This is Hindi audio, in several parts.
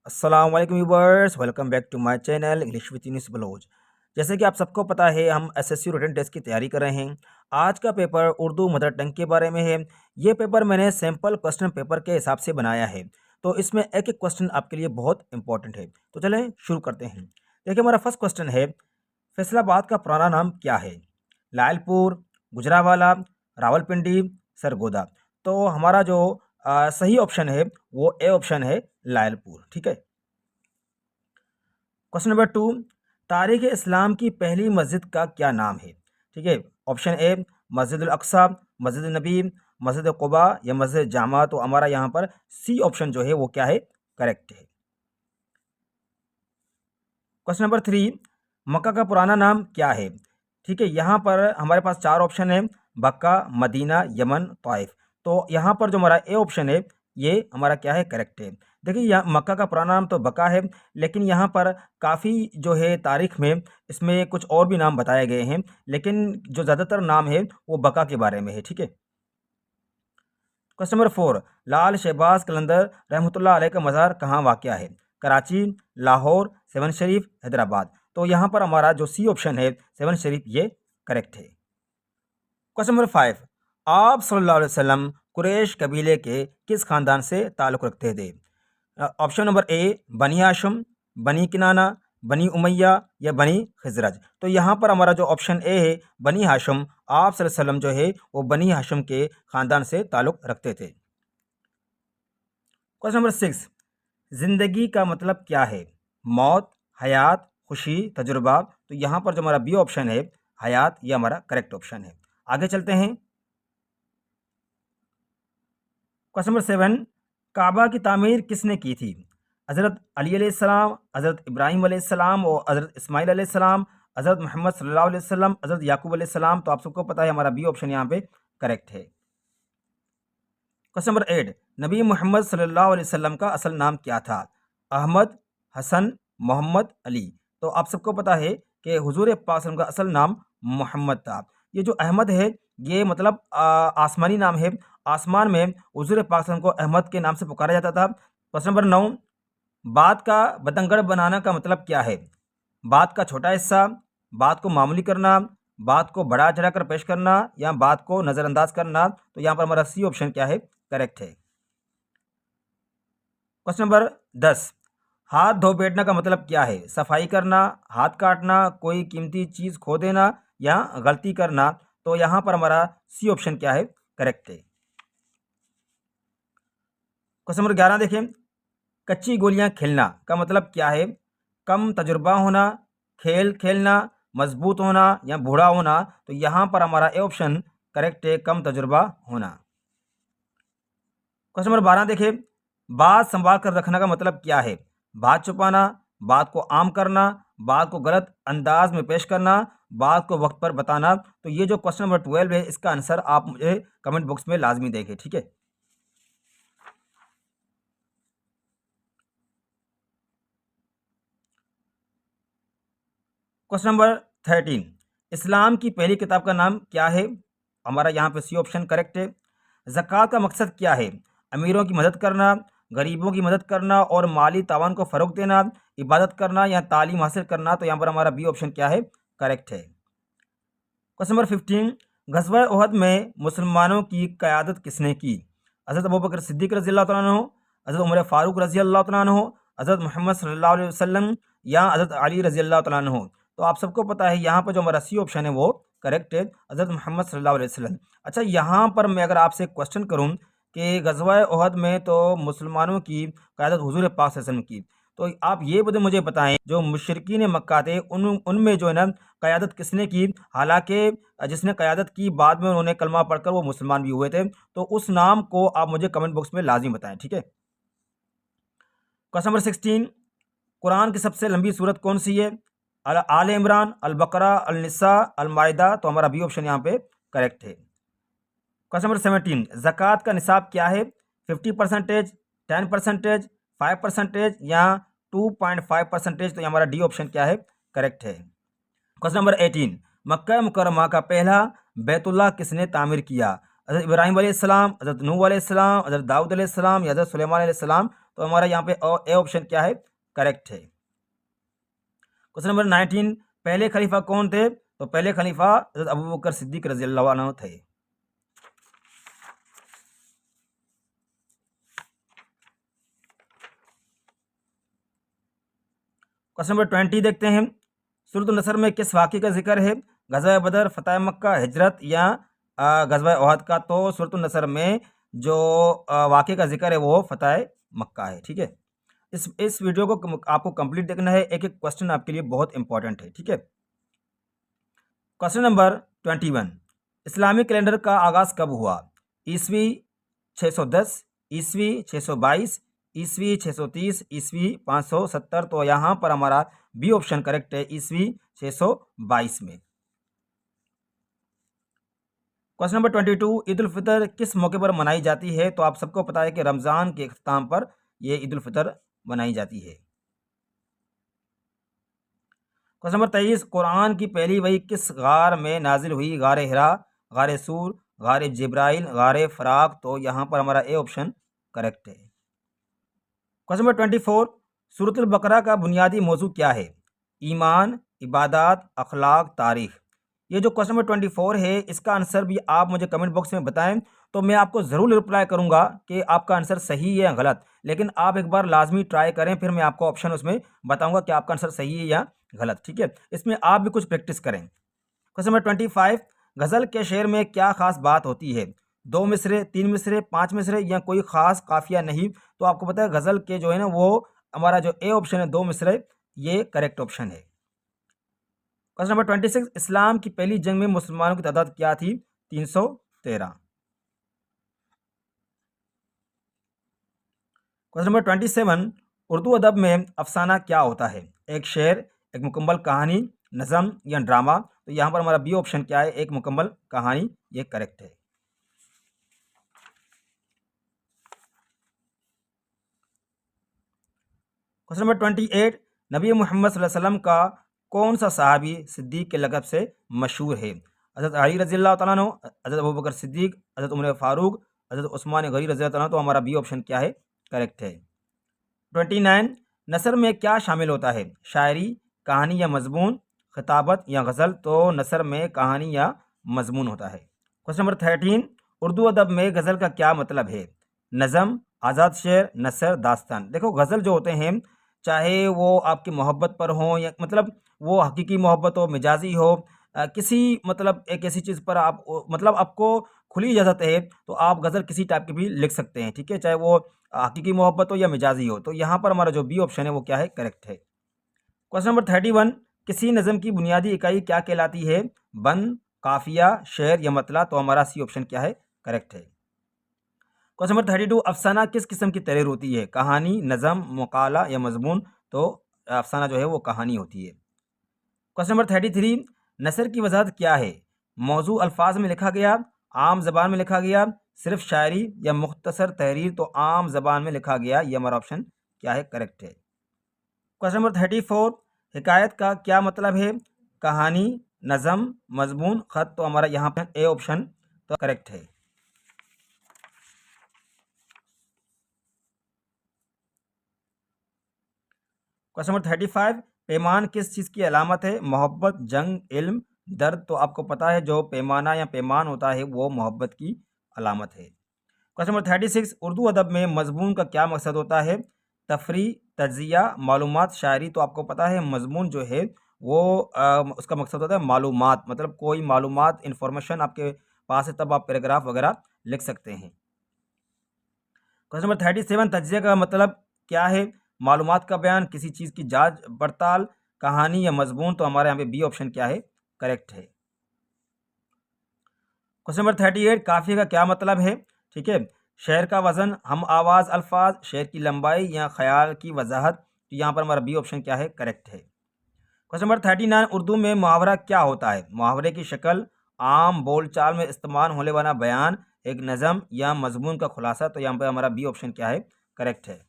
अस्सलाम वालेकुम viewers, welcome back to my channel English with Younis Baloch. जैसे कि आप सबको पता है, हम एसएससी रिटन टेस्ट की तैयारी कर रहे हैं। आज का पेपर उर्दू मदर टंग के बारे में है। ये पेपर मैंने सैम्पल क्वेश्चन पेपर के हिसाब से बनाया है, तो इसमें एक एक क्वेश्चन आपके लिए बहुत इंपॉर्टेंट है। तो चलें शुरू करते हैं। देखिए, हमारा फर्स्ट क्वेश्चन है, फैसलाबाद का पुराना नाम क्या है? लायलपुर, गुजरावाला, रावलपिंडी, सरगोदा। तो हमारा जो सही ऑप्शन है वो ए ऑप्शन है, लायलपुर। ठीक है। क्वेश्चन नंबर 2, तारीख इस्लाम की पहली मस्जिद का क्या नाम है? ठीक है। ऑप्शन ए मस्जिद अल अक्सा, मस्जिद नबी, मस्जिद कुबा या मस्जिद जामा। तो हमारा यहाँ पर सी ऑप्शन जो है वो क्या है, करेक्ट है। क्वेश्चन नंबर 3, मक्का का पुराना नाम क्या है? ठीक है, यहाँ पर हमारे पास चार ऑप्शन है, बक्का, मदीना, यमन, ताइफ। तो यहाँ पर जो हमारा ए ऑप्शन है ये हमारा क्या है, करेक्ट है। देखिए, यहाँ मक्का का पुराना नाम तो बक्का है, लेकिन यहाँ पर काफ़ी जो है तारीख में इसमें कुछ और भी नाम बताए गए हैं, लेकिन जो ज़्यादातर नाम है वो बक्का के बारे में है। ठीक है। क्वेश्चन नंबर 4, लाल शहबाज कलंदर रहमतुल्लाह अलैह का मज़ार कहाँ वाक़या है? कराची, लाहौर, सेवन शरीफ, हैदराबाद। तो यहाँ पर हमारा जो सी ऑप्शन है, सेवन शरीफ, ये करेक्ट है। क्वेश्चन नंबर 5, आप सल्लल्लाहु अलैहि वसल्लम कुरैश कबीले के किस खानदान से ताल्लुक़ रखते थे? ऑप्शन नंबर ए बनी हाशिम, बनी किनाना, बनी उमैया या बनी खजरज। तो यहाँ पर हमारा जो ऑप्शन ए है, बनी हाशिम, आप सल्लल्लाहु अलैहि वसल्लम जो है वो बनी हाशिम के ख़ानदान से ताल्लुक़ रखते थे। क्वेश्चन नंबर 6, ज़िंदगी का मतलब क्या है? मौत, हयात, खुशी, तजुर्बा। तो यहाँ पर जो हमारा बी ऑप्शन है, हयात, ये हमारा करेक्ट ऑप्शन है। आगे चलते हैं। क्वेश्चन नंबर 7, काबा की तामीर किसने की थी? हज़रत अली अलैहिस्सलाम, हज़रत इब्राहीम अलैहिस्सलाम और हज़रत इस्माईल अलैहिस्सलाम, हज़रत मोहम्मद सल्लल्लाहु अलैहि वसल्लम, हज़रत याकूब अलैहिस्सलाम। तो आप सबको पता है हमारा बी ऑप्शन यहाँ पे करेक्ट है। क्वेश्चन नंबर 8, नबी मोहम्मद सल्लल्लाहु अलैहि वसल्लम का असल नाम क्या था? अहमद, हसन, मोहम्मद, अली। तो आप सबको पता है कि हुजूर पाक सल्लल्लाहु अलैहि वसल्लम का असल नाम मोहम्मद था। ये जो अहमद है ये मतलब आसमानी नाम है। आसमान में हुजूर पाक सल्लल्लाहु अलैहि वसल्लम को अहमद के नाम से पुकारा जाता था। क्वेश्चन नंबर 9, बात का बतंगड़ बनाना का मतलब क्या है? बात का छोटा हिस्सा, बात को मामूली करना, बात को बढ़ा चढ़ाकर पेश करना या बात को नज़रअंदाज करना। तो यहाँ पर हमारा सी ऑप्शन क्या है, करेक्ट है। क्वेश्चन नंबर 10, हाथ धो बैठना का मतलब क्या है? सफाई करना, हाथ काटना, कोई कीमती चीज़ खो देना या गलती करना। तो यहाँ पर हमारा सी ऑप्शन क्या है, करेक्ट है। क्वेश्चन नंबर 11 देखें, कच्ची गोलियां खेलना का मतलब क्या है? कम तजुर्बा होना, खेल खेलना, मजबूत होना या बूढ़ा होना। तो यहाँ पर हमारा ए ऑप्शन करेक्ट है, कम तजुर्बा होना। क्वेश्चन नंबर 12 देखिए, बात संभाल कर रखना का मतलब क्या है? बात छुपाना, बात को आम करना, बात को गलत अंदाज में पेश करना, बात को वक्त पर बताना। तो ये जो क्वेश्चन नंबर 12 है इसका आंसर आप मुझे कमेंट बॉक्स में लाजमी देंगे। ठीक है। क्वेश्चन नंबर 13, इस्लाम की पहली किताब का नाम क्या है? हमारा यहाँ पे सी ऑप्शन करेक्ट है। ज़कात का मकसद क्या है? अमीरों की मदद करना, गरीबों की मदद करना और माली तावान को फ़रोग देना, इबादत करना या तालीम हासिल करना। तो यहाँ पर हमारा बी ऑप्शन क्या है, करेक्ट है। क्वेश्चन नंबर 15, ग़ज़वा उहद में मुसलमानों की क़यादत किसने की? हज़रत अबू बकर सिद्दीक़ रज़ी अल्लाह तआला अन्हु, हज़रत उमर फ़ारूक रज़ी अल्लाह तआला अन्हु, हज़रत मोहम्मद सल्लल्लाहु अलैहि वसल्लम या हज़रत अली रज़ी अल्लाह तआला अन्हु। तो आप सबको पता है यहाँ पर जो हमारा सी ऑप्शन है वो करेक्ट है, हज़रत मोहम्मद सल्लल्लाहु अलैहि वसल्लम। अच्छा, यहाँ पर मैं अगर आपसे क्वेश्चन करूँ कि ग़ज़वा उहद में तो मुसलमानों की क़यादत हुज़ूर पाक सल्लल्लाहु अलैहि वसल्लम की, तो आप ये मुझे बताएं, जो मुशरिकीन मक्का थे उनमें जो है ना क़यादत किसने की? हालांकि जिसने क़यादत की बाद में उन्होंने कलमा पढ़कर वो मुसलमान भी हुए थे। तो उस नाम को आप मुझे कमेंट बॉक्स में लाजिम बताएं। ठीक है। क्वेश्चन नंबर 16, कुरान की सबसे लंबी सूरत कौन सी है? आल इमरान, अल बकरा, अल निसा, अल माइदा। तो हमारा बी ऑप्शन यहाँ पे करेक्ट है। क्वेश्चन नंबर 17, ज़कात का निसाब क्या है? 50%, 10%, 5% या 2.5%। तो ये हमारा डी ऑप्शन क्या है, करेक्ट है। क्वेश्चन नंबर 18, मक्का मुकर्रमा का पहला बैतुल्लाह किसने तामीर किया? हज़रत इब्राहीम अलैहिस्सलाम, हज़रत नूह अलैहिस्सलाम, हज़रत दाऊद अलैहिस्सलाम या हज़रत सुलेमान अलैहिस्सलाम। तो हमारा यहाँ पे ए ऑप्शन क्या है, करेक्ट है। क्वेश्चन नंबर 19, पहले खलीफा कौन थे? तो पहले खलीफा हज़रत अबू बकर सिद्दीक रज़ियल्लाहु अन्हु थे। क्वेश्चन नंबर 20 देखते हैं। सूरत नसर में किस वाक़े का जिक्र है? ग़ज़वा बदर, फ़तह मक्का, हिजरत या ग़ज़वा ओहद का? तो सूरत नसर में जो वाक़े का जिक्र है वो फ़तह मक्का है। ठीक है, इस वीडियो को आपको कंप्लीट देखना है, एक एक क्वेश्चन आपके लिए बहुत इंपॉर्टेंट है। ठीक है, क्वेश्चन नंबर 21, इस्लामिक कैलेंडर का आगाज़ कब हुआ? ईस्वी 610, ईस्वी 622, ईस्वी 630, ईस्वी 570? तो यहाँ पर हमारा बी ऑप्शन करेक्ट है, ईस्वी 622 में। क्वेश्चन नंबर 22, ईद उल फितर किस मौके पर मनाई जाती है? तो आप सबको पता है कि रमज़ान के इख्तिताम पर यह ईद उल फितर मनाई जाती है। क्वेश्चन नंबर 23, कुरान की पहली वही किस गार में नाजिल हुई? गार हिरा, गार सूर, गार जिब्राइल, गार फराक? तो यहाँ पर हमारा ए ऑप्शन करेक्ट है। क्वेश्चन नंबर 24, सूरतुल बकरा का बुनियादी मौजू क्या है? ईमान, इबादत, अखलाक, तारीख? ये जो क्वेश्चन नंबर 24 है, इसका आंसर भी आप मुझे कमेंट बॉक्स में बताएं, तो मैं आपको ज़रूर रिप्लाई करूंगा कि आपका आंसर सही है या गलत। लेकिन आप एक बार लाजमी ट्राई करें, फिर मैं आपको ऑप्शन उसमें बताऊंगा कि आपका आंसर सही है या गलत। ठीक है, इसमें आप भी कुछ प्रैक्टिस करें। क्वेश्चन नंबर 25, गज़ल के शेर में क्या खास बात होती है? 2 मिसरे, 3 मिसरे, 5 मिसरे या कोई ख़ास काफ़िया नहीं? तो आपको पता है गज़ल के जो है ना वो हमारा जो ए ऑप्शन है 2 मिसरे, ये करेक्ट ऑप्शन है। क्वेश्चन नंबर 26, इस्लाम की पहली जंग में मुसलमानों की तादाद क्या थी? 313। क्वेश्चन नंबर 27, उर्दू अदब में अफसाना क्या होता है? एक शेर, एक मुकम्मल कहानी, नज़म या ड्रामा? तो यहाँ पर हमारा बी ऑप्शन क्या है, एक मुकम्मल कहानी, ये करेक्ट है। क्वेश्चन नंबर 28, नबी मोहम्मद सल्लल्लाहु अलैहि वसल्लम का कौन सा सहाबी सिद्दीक के लक़ब से मशहूर है? हज़रत अली रज़ियल्लाहु तआला अन्हु, हज़रत अबू बकर सिद्दीक, हज़रत उमर फ़ारूक, हज़रत उस्मान गनी रज़ियल्लाहु तआला अन्हु? तो हमारा बी ऑप्शन क्या है, करेक्ट है। 29, नसर में क्या शामिल होता है? शायरी, कहानी या मजमून, खिताबत या गज़ल? तो नसर में कहानी या मजमून होता है। क्वेश्चन नंबर 13, उर्दू अदब में गज़ल का क्या मतलब है? नज़म, आज़ाद शेर, नसर, दास्तान? देखो गज़ल जो होते हैं, चाहे वो आपकी मोहब्बत पर हो या मतलब वो हकीकी मोहब्बत हो, मिजाजी हो, किसी मतलब एक ऐसी चीज़ पर आप मतलब आपको खुली इजाज़त है तो आप गज़ल किसी टाइप की भी लिख सकते हैं। ठीक है, चाहे वो हकीकी मोहब्बत हो या मिजाजी हो। तो यहाँ पर हमारा जो बी ऑप्शन है वो क्या है, करेक्ट है। क्वेश्चन नंबर 31, किसी नज़म की बुनियादी इकाई क्या कहलाती है? बंद, काफिया, शेर या मतला? तो हमारा सी ऑप्शन क्या है, करेक्ट है। क्वेश्चन नंबर 32, अफसाना किस किस्म की तहरीर होती है? कहानी, नज़म, मकाला या मजमून? तो अफसाना जो है वो कहानी होती है। क्वेश्चन नंबर 33, नसर की वजाहत क्या है? मौजू अल्फाज में लिखा गया, आम ज़बान में लिखा गया, सिर्फ शायरी या मुख्तसर तहरीर? तो आम ज़बान में लिखा गया, ये हमारा ऑप्शन क्या है, करेक्ट है। क्वेश्चन नंबर 34, हिकायत का क्या मतलब है? कहानी, नज़म, मजमून, ख़त? तो हमारा यहाँ पर ए ऑप्शन तो करेक्ट है। क्वेश्चन नंबर 35, पैमान किस चीज़ की अलामत है? मोहब्बत, जंग, इल्म, दर्द? तो आपको पता है जो पैमाना या पैमान होता है वो मोहब्बत की अलामत है। क्वेश्चन नंबर 36, उर्दू अदब में मजमून का क्या मकसद होता है? तफरी, तज्जिया, मालूमात, शायरी? तो आपको पता है मजमून जो है वो उसका मकसद होता है मालूमात, मतलब कोई मालूमात, इंफॉर्मेशन आपके पास है तब आप पैराग्राफ वगैरह लिख सकते हैं। क्वेश्चन नंबर 37, तज्जिया का मतलब क्या है? मालूमात का बयान, किसी चीज़ की जांच पड़ताल, कहानी या मजमून? तो हमारे यहाँ पे बी ऑप्शन क्या है, करेक्ट है। क्वेश्चन नंबर 38, काफ़िया का क्या मतलब है? ठीक है, शेर का वज़न, हम आवाज़ अल्फाज, शेर की लंबाई या ख्याल की वजाहत? तो यहाँ पर हमारा बी ऑप्शन क्या है, करेक्ट है। क्वेश्चन नंबर 39, उर्दू में मुहावरा क्या होता है? मुहावरे की शक्ल, आम बोलचाल में इस्तेमाल होने वाला बयान, एक नज़म या मजमून का खुलासा? तो यहाँ पर हमारा बी ऑप्शन क्या है, करेक्ट है।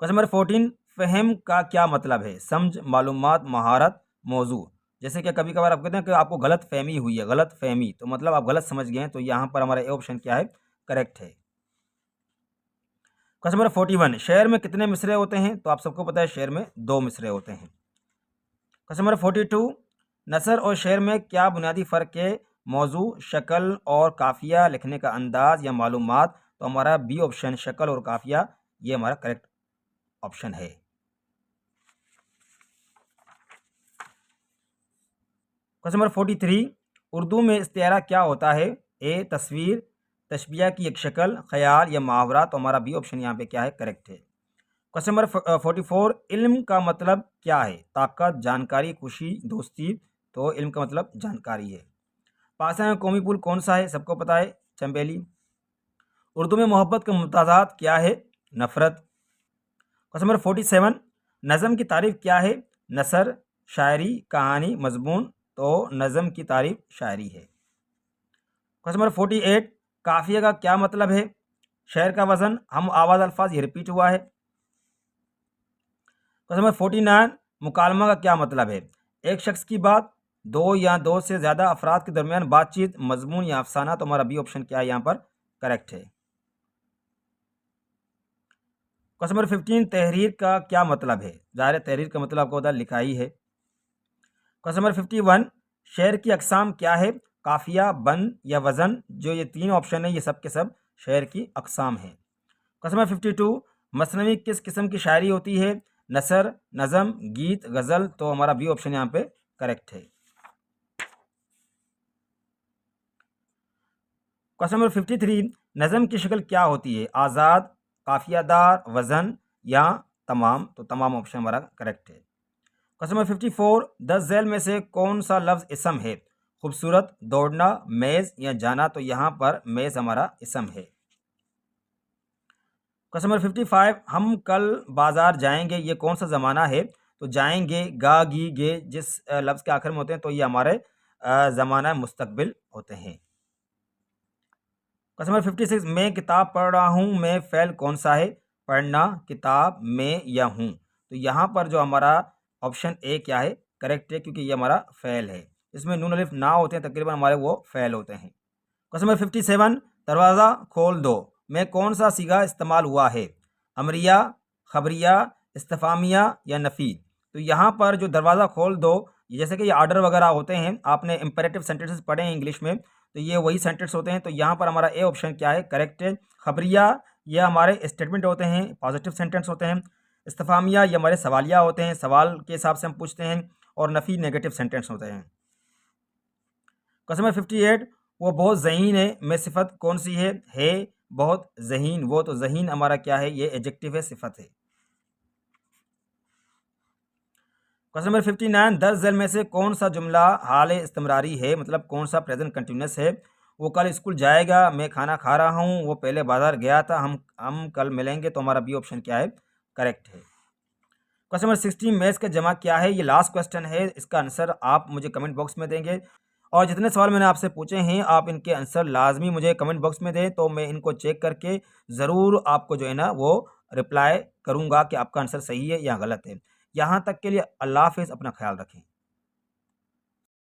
क्वेश्चन नंबर 14, फ़हम का क्या मतलब है? समझ, मालूमात, महारत, मौजू? जैसे कि कभी कभार आप कहते हैं कि आपको गलत फहमी हुई है, गलत फहमी तो मतलब आप गलत समझ गए हैं, तो यहाँ पर हमारा ए ऑप्शन क्या है, करेक्ट है। क्वेश्चन नंबर 41, शेर में कितने मिसरे होते हैं? तो आप सबको पता है शेर में 2 मिसरे होते हैं। क्वेश्चन नंबर 42, नसर और शेर में क्या बुनियादी फ़र्क है? मौजू, शक्ल और काफ़िया, लिखने का अंदाज या मालूमात? तो हमारा बी ऑप्शन शक्ल और काफ़िया ये हमारा करेक्ट ऑप्शन है। क्वेश्चन नंबर 43, उर्दू में इस्तिआरा क्या होता है? ए तस्वीर, तशबिया की एक शक्ल, ख्याल या मुहावरा? तो हमारा बी ऑप्शन यहाँ पे क्या है? करेक्ट है। क्वेश्चन नंबर 44, इल्म का मतलब क्या है? ताकत, जानकारी, खुशी, दोस्ती? तो इल्म का मतलब जानकारी है। पासा में कौमी पुल कौन सा है? सबको पता है, चंबेली। उर्दू में मोहब्बत के मुतादात क्या है? नफ़रत। क्वेश्चन नंबर 47, नज़म की तारीफ़ क्या है? नसर, शायरी, कहानी, मजमून? तो नज़म की तारीफ़ शायरी है। क्वेश्चन नंबर 48, काफ़िया का क्या मतलब है? शेर का वज़न, हम आवाज़ अल्फाज, ये रिपीट हुआ है। क्वेश्चन नंबर 49, मुकालमा का क्या मतलब है? एक शख्स की बात, दो या दो से ज़्यादा अफराद के दरमियान बातचीत, मजमून या अफसाना? तो हमारा बी ऑप्शन क्या है यहाँ पर? करेक्ट है। क्वेश्चन नंबर 15, तहरीर का क्या मतलब है? ज़ाहिर है तहरीर का मतलब आपको पता है, लिखाई है। क्वेश्चन नंबर 51, शेर की अक़साम क्या है? काफ़िया, बंद या वज़न? जो ये 3 ऑप्शन है ये सब के सब शेर की अक़साम है। क्वेश्चन नंबर 52, मसनवी किस किस्म की शायरी होती है? नसर, नज़म, गीत, गज़ल? तो हमारा बी ऑप्शन यहाँ पे करेक्ट है। क्वेश्चन नंबर 53, नज़म की शक्ल क्या होती है? आज़ाद, काफ़ियादार, वज़न या तमाम? तो तमाम ऑप्शन हमारा करेक्ट है। क्वेश्चन नंबर 54, 10 झैल में से कौन सा लफ्ज़ इसम है? खूबसूरत, दौड़ना, मेज़ या जाना? तो यहाँ पर मेज़ हमारा इसम है। क्वेश्चन नंबर 55, हम कल बाज़ार जाएंगे, ये कौन सा ज़माना है? तो जाएंगे, गा, गी, गे जिस लफ्ज़ के आखिर में होते हैं तो ये हमारे ज़माना मुस्तकबिल होते हैं। क्वेश्चन नंबर 56, मैं किताब पढ़ रहा हूँ, मैं फ़ेल कौन सा है? पढ़ना, किताब, में या हूँ? तो यहाँ पर जो हमारा ऑप्शन ए क्या है? करेक्ट है, क्योंकि ये हमारा फ़ेल है। इसमें नून अलिफ ना होते हैं तकरीबन हमारे वो फ़ेल होते हैं। क्वेश्चन नंबर 57, दरवाज़ा खोल दो में कौन सा सीगा इस्तेमाल हुआ है? अमरिया, खबरिया, इस्तिफ़ामिया या नफ़ी? तो यहाँ पर जो दरवाज़ा खोल दो, जैसे कि ये आर्डर वगैरह होते हैं, आपने इम्पेरेटिव सेंटेंसेस पढ़े हैं इंग्लिश में, तो ये वही सेंटेंस होते हैं। तो यहाँ पर हमारा ए ऑप्शन क्या है? करेक्ट है। खबरिया ये हमारे स्टेटमेंट होते हैं, पॉजिटिव सेंटेंस होते हैं। इस्तिफ़ामिया ये हमारे सवालिया होते हैं, सवाल के हिसाब से हम पूछते हैं। और नफ़ी नेगेटिव सेंटेंस होते हैं। क्वेश्चन नंबर 58, वो बहुत ज़हीन है में सिफत कौन सी है? बहुत ज़हीन, वो तो ज़हीन हमारा क्या है? ये एडजेक्टिव है, सिफत है। क्वेश्चन नंबर 59, 10 झैल में से कौन सा जुमला हाल इस्तिमरारी है? मतलब कौन सा प्रेजेंट कंटिन्यूस है? वो कल स्कूल जाएगा, मैं खाना खा रहा हूँ, वो पहले बाजार गया था, हम कल मिलेंगे? तो हमारा बी ऑप्शन क्या है? करेक्ट है। क्वेश्चन नंबर 60, मैथ्स का जमा क्या है? ये लास्ट क्वेश्चन है, इसका आंसर आप मुझे कमेंट बॉक्स में देंगे। और जितने सवाल मैंने आपसे पूछे हैं आप इनके आंसर लाजमी मुझे कमेंट बॉक्स में दें, तो मैं इनको चेक करके ज़रूर आपको जो है ना वो रिप्लाई करूँगा कि आपका आंसर सही है या गलत है। यहाँ तक के लिए अल्लाह हाफ़िज़, अपना ख्याल रखें।